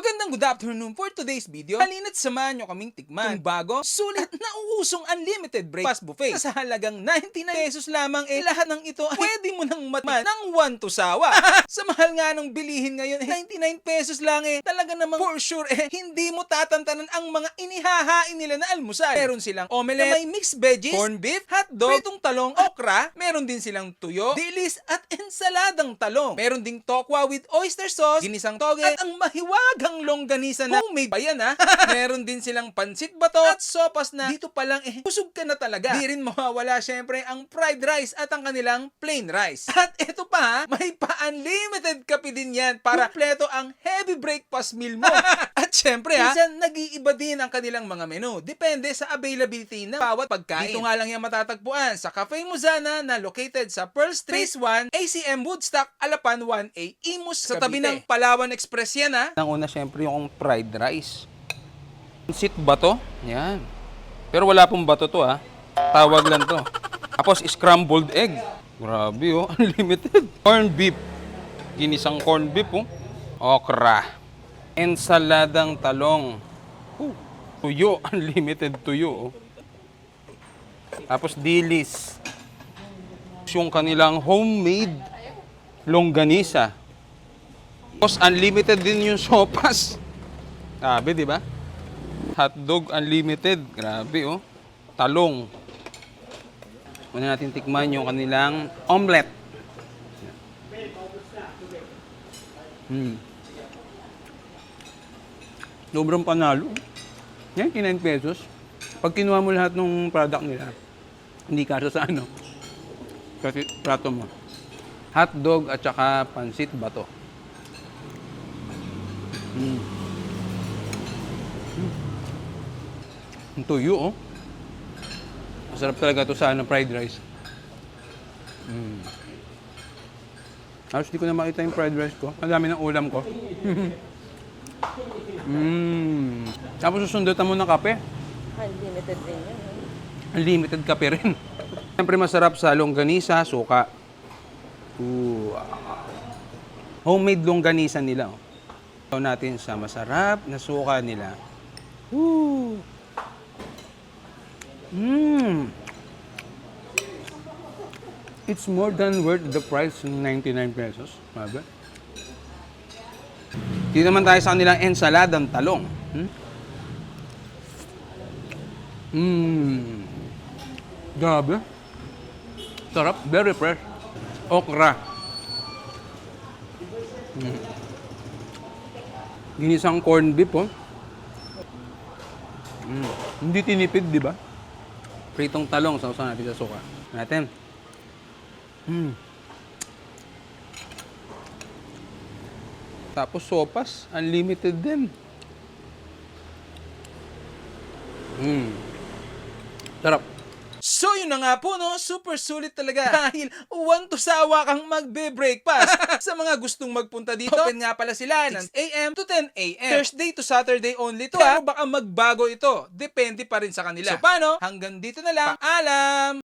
Magandang good afternoon for today's video. Halina't samahan nyo kaming tikman itong bago, sulit na uusong unlimited breakfast buffet. Sa halagang 99 pesos lamang lahat ng ito ay pwede mo nang matman ng 1 to sawa. Sa mahal nga nung bilihin ngayon 99 pesos lang talaga namang for sure hindi mo tatantanan ang mga inihahain nila na almusal. Meron silang omelette na may mixed veggies, corned beef, hotdog, pritong talong, okra, meron din silang tuyo, dilis at ensaladang talong. Meron ding tokwa with oyster sauce, ginisang toge, at ang mahiwagang longganisa na homemade pa yan Meron din silang pansit bato at sopas na dito pa lang busog ka na talaga. Di rin mawawala syempre ang fried rice at ang kanilang plain rice. At ito pa may pa-unlimited kape din yan para kompleto ang heavy breakfast meal mo. At syempre minsan nag-iiba din ang kanilang mga menu. Depende sa availability ng bawat pagkain. Dito nga lang yan matatagpuan sa Cafe Muzana na located sa Pearl Street, Phase 1, ACM Woodstock, Alapan 1A, Imus, Cavite. Sa tabi ng Palawan Express yan Ang una syempre yung fried rice. Pansit bato. Yan. Pero wala pong bato to Tawag lang to. Tapos scrambled egg. Grabe unlimited. Corned beef. Ginisang corned beef Okra. Ensaladang talong. Tuyo. Unlimited tuyo Tapos dilis. Yung kanilang homemade longganisa. Tapos unlimited din yung sopas. Grabe, di ba? Hotdog unlimited. Grabe, Talong. Muna natin tikman yung kanilang omelette. Sobrang panalo. 99 pesos. Pag kinuha mo lahat ng product nila, hindi kasya sa kasi prato mo. Hotdog at saka pansit bato. Ang tuyo, Masarap talaga ito sa fried rice. Tapos di ko na makita yung fried rice ko. Ang dami ng ulam ko. Tapos susundutan mo ng kape. Unlimited din yan. Unlimited kape rin. Siyempre masarap sa longganisa, suka. Homemade longganisa nila. Ito natin sa masarap na suka nila. It's more than worth the price ng 99 pesos. Mabe? Dito naman tayo sa kanilang ensaladang talong. Grabe. Sarap. Very fresh. Okra. Ginisang corned beef Hindi tinipid, di ba? Pritong talong, sausaw natin sa suka. Natin. Tapos sopas, unlimited din. Sarap. So yun na nga po super sulit talaga dahil 1 to sawa kang magbe-breakfast. Sa mga gustong magpunta dito, open nga pala sila ng 6 AM to 10 AM. Thursday to Saturday only to Pero baka magbago ito. Depende pa rin sa kanila. So paano? Hanggang dito na lang. Paalam!